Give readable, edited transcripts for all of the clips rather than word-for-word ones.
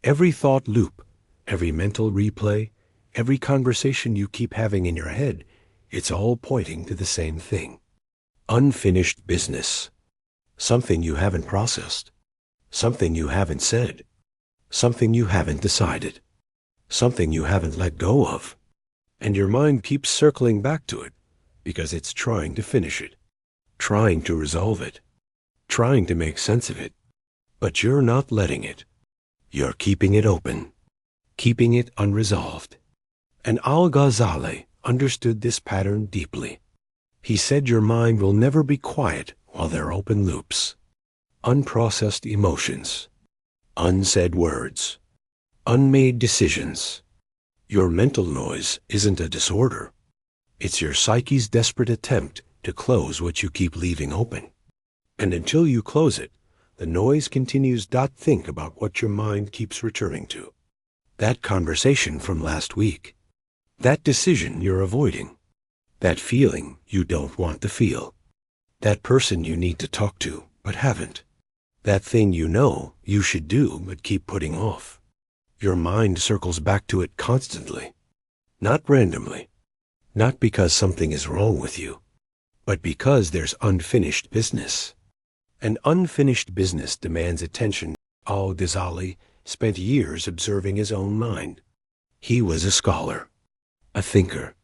Every thought loop, every mental replay, every conversation you keep having in your head, it's all pointing to the same thing. Unfinished business. Something you haven't processed. Something you haven't said. Something you haven't decided. Something you haven't let go of. And your mind keeps circling back to it because it's trying to finish it, trying to resolve it, trying to make sense of it. But you're not letting it. You're keeping it open, keeping it unresolved. And Al-Ghazali understood this pattern deeply. He said your mind will never be quiet while there are open loops, unprocessed emotions, unsaid words, unmade decisions. Your mental noise isn't a disorder. It's your psyche's desperate attempt to close what you keep leaving open. And until you close it, the noise continues. Think about what your mind keeps returning to. That conversation from last week. That decision you're avoiding. That feeling you don't want to feel. That person you need to talk to but haven't. That thing you know you should do but keep putting off. Your mind circles back to it constantly. Not randomly. Not because something is wrong with you, but because there's unfinished business. And unfinished business demands attention. Al-Ghazali spent years observing his own mind. He was a scholar, a thinker,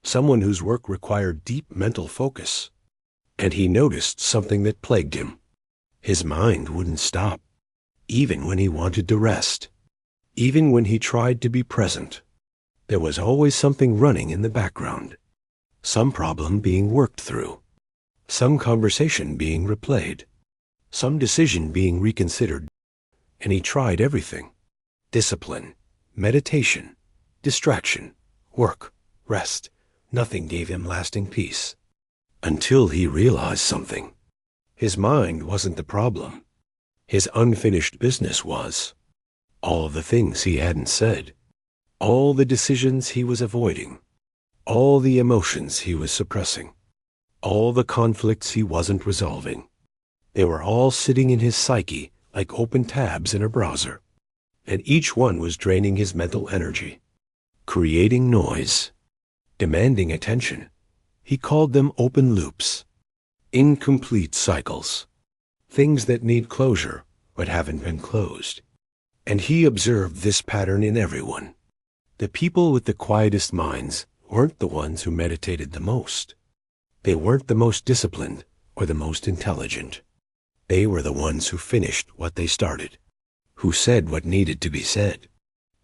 someone whose work required deep mental focus. And he noticed something that plagued him. His mind wouldn't stop, even when he wanted to rest, even when he tried to be present. There was always something running in the background, some problem being worked through, some conversation being replayed, some decision being reconsidered. And he tried everything: discipline, meditation, distraction, work, rest. Nothing gave him lasting peace. Until he realized something. His mind wasn't the problem. His unfinished business was. All of the things he hadn't said. All the decisions he was avoiding. All the emotions he was suppressing. All the conflicts he wasn't resolving. They were all sitting in his psyche like open tabs in a browser. And each one was draining his mental energy, creating noise, demanding attention. He called them open loops, incomplete cycles, things that need closure but haven't been closed. And he observed this pattern in everyone. The people with the quietest minds weren't the ones who meditated the most. They weren't the most disciplined or the most intelligent. They were the ones who finished what they started, who said what needed to be said,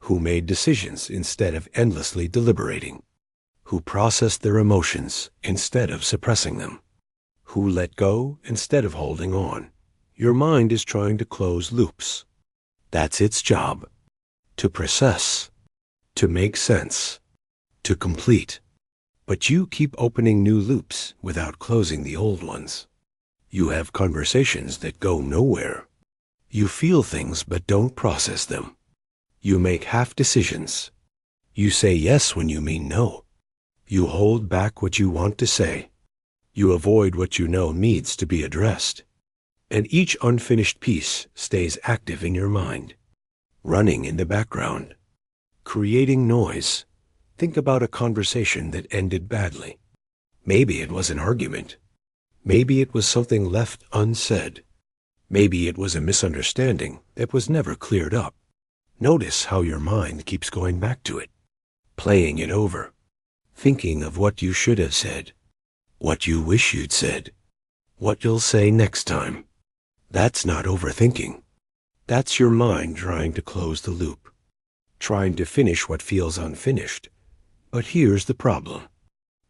who made decisions instead of endlessly deliberating, who processed their emotions instead of suppressing them, who let go instead of holding on. Your mind is trying to close loops. That's its job: to process, to make sense, to complete. But you keep opening new loops without closing the old ones. You have conversations that go nowhere. You feel things but don't process them. You make half decisions. You say yes when you mean no. You hold back what you want to say. You avoid what you know needs to be addressed. And each unfinished piece stays active in your mind, running in the background, creating noise. Think about a conversation that ended badly. Maybe it was an argument. Maybe it was something left unsaid. Maybe it was a misunderstanding that was never cleared up. Notice how your mind keeps going back to it, playing it over, thinking of what you should have said, what you wish you'd said, what you'll say next time. That's not overthinking. That's your mind trying to close the loop, trying to finish what feels unfinished. But here's the problem.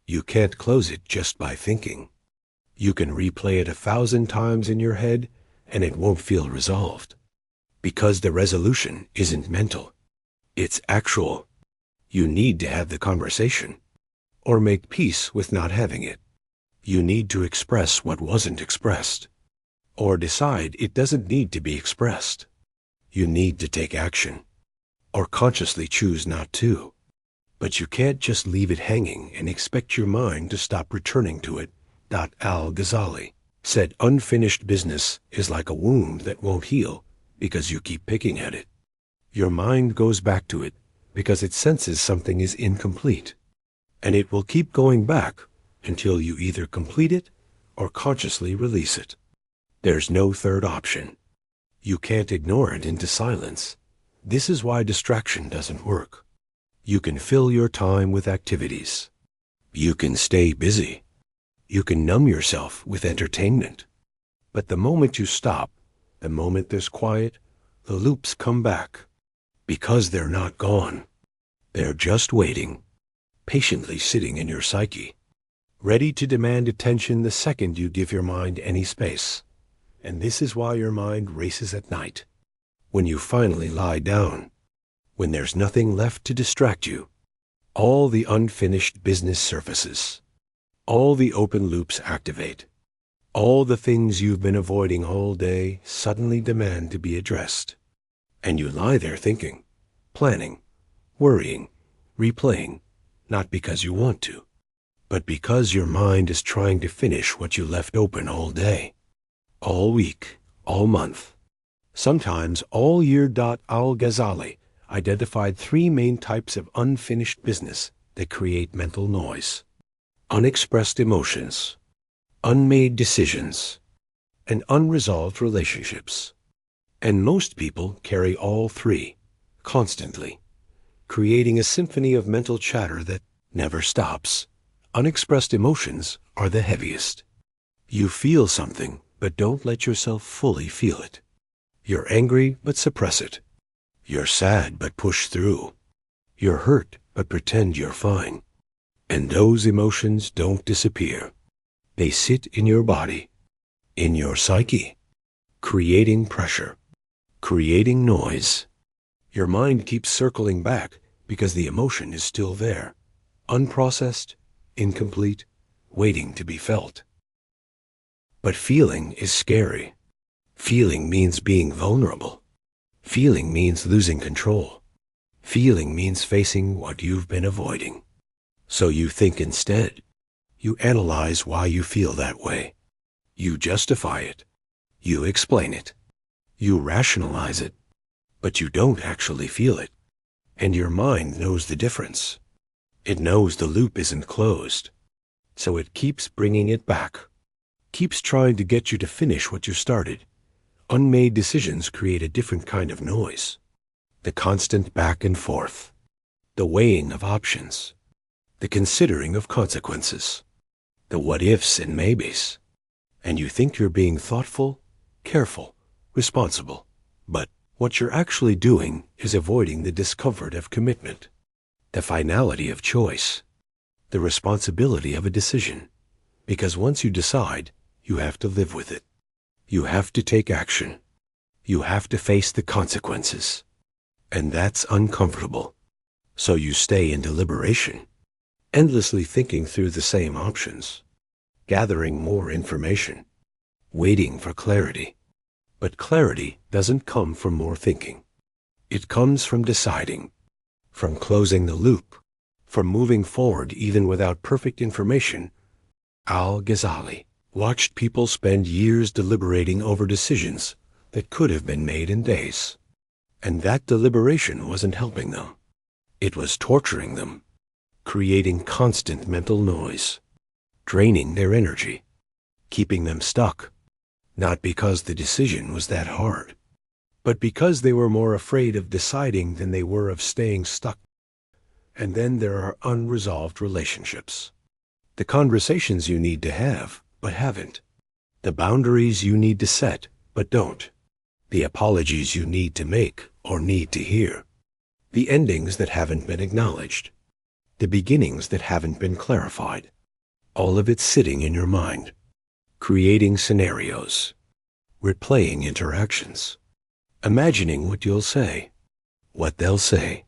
You can't close it just by thinking. You can replay it 1,000 times in your head, and it won't feel resolved. Because the resolution isn't mental. It's actual. You need to have the conversation, or make peace with not having it. You need to express what wasn't expressed, or decide it doesn't need to be expressed. You need to take action, or consciously choose not to. But you can't just leave it hanging and expect your mind to stop returning to it. Al-Ghazali said unfinished business is like a wound that won't heal because you keep picking at it. Your mind goes back to it because it senses something is incomplete. And it will keep going back until you either complete it or consciously release it. There's no third option. You can't ignore it into silence. This is why distraction doesn't work. You can fill your time with activities. You can stay busy. You can numb yourself with entertainment. But the moment you stop, the moment there's quiet, the loops come back. Because they're not gone. They're just waiting, patiently sitting in your psyche, ready to demand attention the second you give your mind any space. And this is why your mind races at night. When you finally lie down, when there's nothing left to distract you, all the unfinished business surfaces, all the open loops activate. All the things you've been avoiding all day suddenly demand to be addressed. And you lie there thinking, planning, worrying, replaying, not because you want to, but because your mind is trying to finish what you left open all day, all week, all month, sometimes all year. Al-Ghazali identified 3 main types of unfinished business that create mental noise: unexpressed emotions, unmade decisions, and unresolved relationships. And most people carry all 3, constantly, creating a symphony of mental chatter that never stops. Unexpressed emotions are the heaviest. You feel something, but don't let yourself fully feel it. You're angry, but suppress it. You're sad, but push through. You're hurt, but pretend you're fine. And those emotions don't disappear. They sit in your body, in your psyche, creating pressure, creating noise. Your mind keeps circling back because the emotion is still there, unprocessed, incomplete, waiting to be felt. But feeling is scary. Feeling means being vulnerable. Feeling means losing control. Feeling means facing what you've been avoiding. So you think instead. You analyze why you feel that way. You justify it. You explain it. You rationalize it. But you don't actually feel it. And your mind knows the difference. It knows the loop isn't closed. So it keeps bringing it back. Keeps trying to get you to finish what you started. Unmade decisions create a different kind of noise. The constant back and forth. The weighing of options. The considering of consequences. The what-ifs and maybes. And you think you're being thoughtful, careful, responsible. But what you're actually doing is avoiding the discomfort of commitment, the finality of choice, the responsibility of a decision. Because once you decide, you have to live with it. You have to take action. You have to face the consequences. And that's uncomfortable. So you stay in deliberation, endlessly thinking through the same options, gathering more information, waiting for clarity. But clarity doesn't come from more thinking. It comes from deciding, from closing the loop, from moving forward even without perfect information. Al-Ghazali watched people spend years deliberating over decisions that could have been made in days. And that deliberation wasn't helping them. It was torturing them, creating constant mental noise, draining their energy, keeping them stuck, not because the decision was that hard, but because they were more afraid of deciding than they were of staying stuck. And then there are unresolved relationships. The conversations you need to have, but haven't. The boundaries you need to set, but don't. The apologies you need to make or need to hear. The endings that haven't been acknowledged. The beginnings that haven't been clarified. All of it sitting in your mind, creating scenarios, replaying interactions, imagining what you'll say, what they'll say,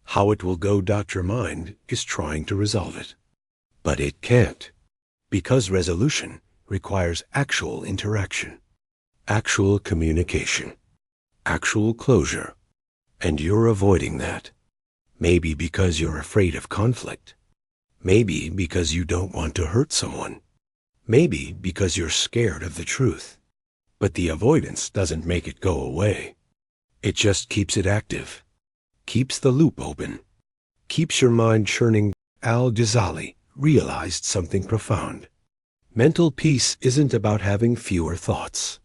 how it will go. Your mind is trying to resolve it. But it can't, because resolution requires actual interaction, actual communication, actual closure, and you're avoiding that. Maybe because you're afraid of conflict. Maybe because you don't want to hurt someone. Maybe because you're scared of the truth. But the avoidance doesn't make it go away. It just keeps it active, keeps the loop open, keeps your mind churning. Al-Ghazali realized something profound. Mental peace isn't about having fewer thoughts.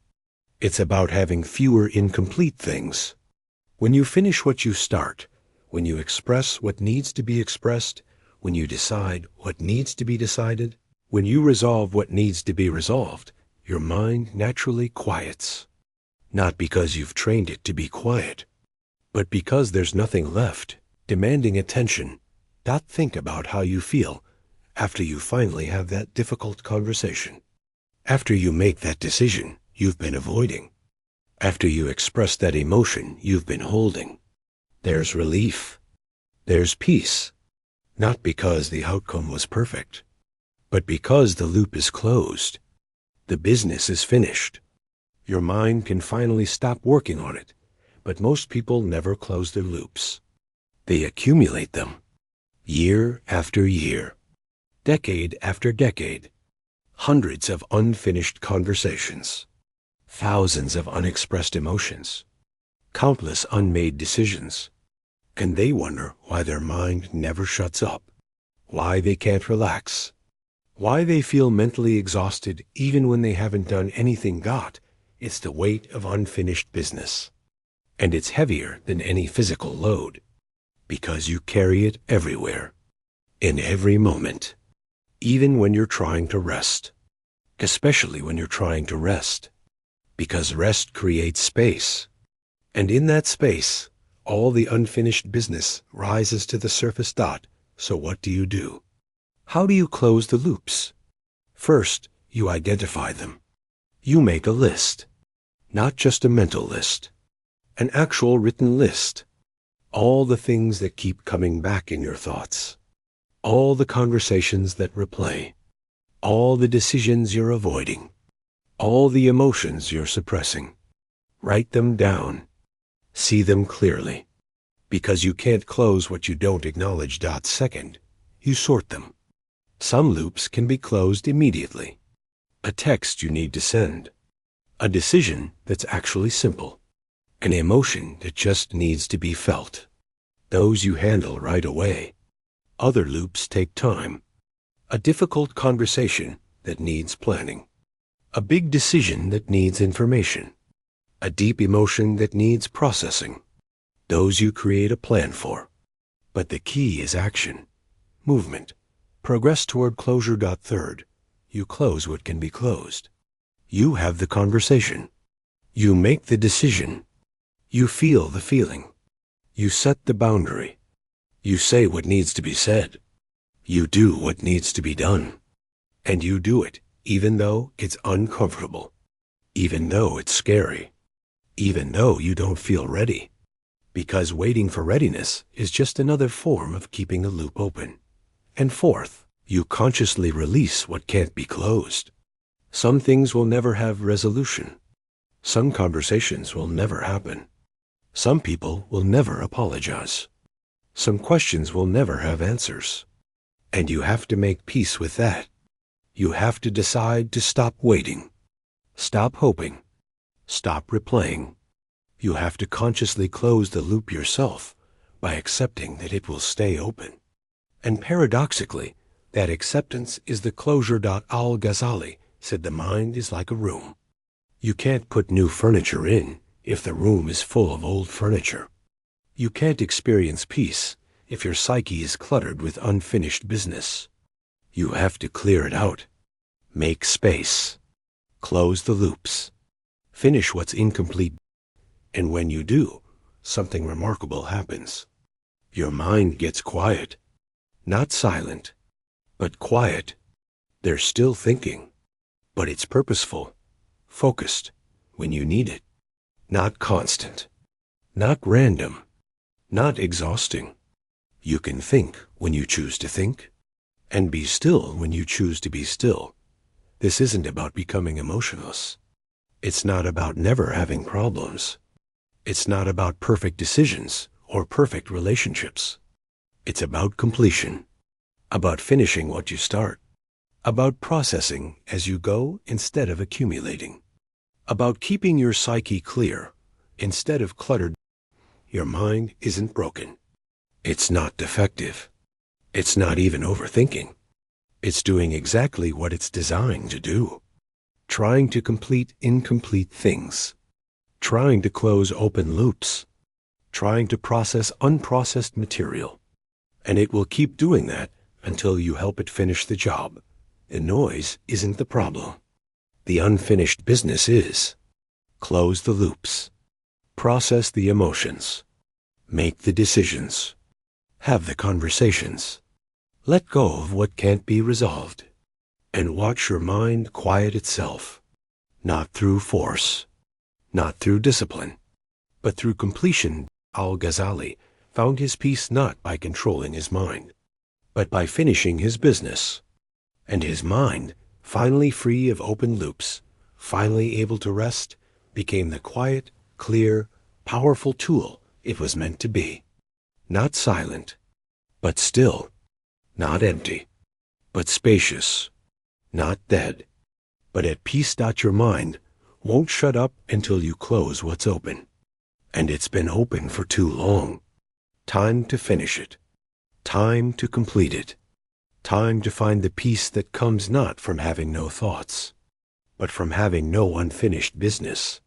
It's about having fewer incomplete things. When you finish what you start, when you express what needs to be expressed, when you decide what needs to be decided, when you resolve what needs to be resolved, your mind naturally quiets. Not because you've trained it to be quiet, but because there's nothing left demanding attention. Think about how you feel after you finally have that difficult conversation. After you make that decision you've been avoiding. After you express that emotion you've been holding. There's relief. There's peace. Not because the outcome was perfect, but because the loop is closed. The business is finished. Your mind can finally stop working on it, but most people never close their loops. They accumulate them. Year after year, decade after decade, hundreds of unfinished conversations, thousands of unexpressed emotions, countless unmade decisions, and they wonder why their mind never shuts up, why they can't relax, why they feel mentally exhausted even when they haven't done anything. It's the weight of unfinished business, and it's heavier than any physical load. Because you carry it everywhere, in every moment, even when you're trying to rest, especially when you're trying to rest, because rest creates space, and in that space, all the unfinished business rises to the surface. So what do? How do you close the loops? First, you identify them. You make a list, not just a mental list, an actual written list. All the things that keep coming back in your thoughts, all the conversations that replay, all the decisions you're avoiding, all the emotions you're suppressing. Write them down. See them clearly. Because you can't close what you don't acknowledge. Second, you sort them. Some loops can be closed immediately. A text you need to send. A decision that's actually simple. An emotion that just needs to be felt. Those you handle right away. Other loops take time. A difficult conversation that needs planning. A big decision that needs information. A deep emotion that needs processing. Those you create a plan for. But the key is action, movement, progress toward closure. Third, you close what can be closed. You have the conversation. You make the decision. You feel the feeling. You set the boundary. You say what needs to be said. You do what needs to be done. And you do it even though it's uncomfortable, even though it's scary, even though you don't feel ready. Because waiting for readiness is just another form of keeping a loop open. And fourth, you consciously release what can't be closed. Some things will never have resolution. Some conversations will never happen. Some people will never apologize. Some questions will never have answers. And you have to make peace with that. You have to decide to stop waiting. Stop hoping. Stop replaying. You have to consciously close the loop yourself by accepting that it will stay open. And paradoxically, that acceptance is the closure. Al-Ghazali said the mind is like a room. You can't put new furniture in if the room is full of old furniture. You can't experience peace if your psyche is cluttered with unfinished business. You have to clear it out. Make space. Close the loops. Finish what's incomplete. And when you do, something remarkable happens. Your mind gets quiet. Not silent, but quiet. They're still thinking, but it's purposeful, focused when you need it. Not constant, not random, not exhausting. You can think when you choose to think, and be still when you choose to be still. This isn't about becoming emotionless. It's not about never having problems. It's not about perfect decisions or perfect relationships. It's about completion, about finishing what you start, about processing as you go instead of accumulating, about keeping your psyche clear instead of cluttered. your mind isn't broken. It's not defective. It's not even overthinking. It's doing exactly what it's designed to do. Trying to complete incomplete things. Trying to close open loops. Trying to process unprocessed material. And it will keep doing that until you help it finish the job. The noise isn't the problem. The unfinished business is. Close the loops. Process the emotions. Make the decisions. Have the conversations. Let go of what can't be resolved. And watch your mind quiet itself. Not through force. Not through discipline. But through completion. Al-Ghazali found his peace not by controlling his mind, but by finishing his business. And his mind, finally free of open loops, finally able to rest, became the quiet, clear, powerful tool it was meant to be. Not silent, but still. Not empty, but spacious. Not dead, but at peace. Your mind won't shut up until you close what's open. And it's been open for too long. Time to finish it. Time to complete it. Time to find the peace that comes not from having no thoughts, but from having no unfinished business.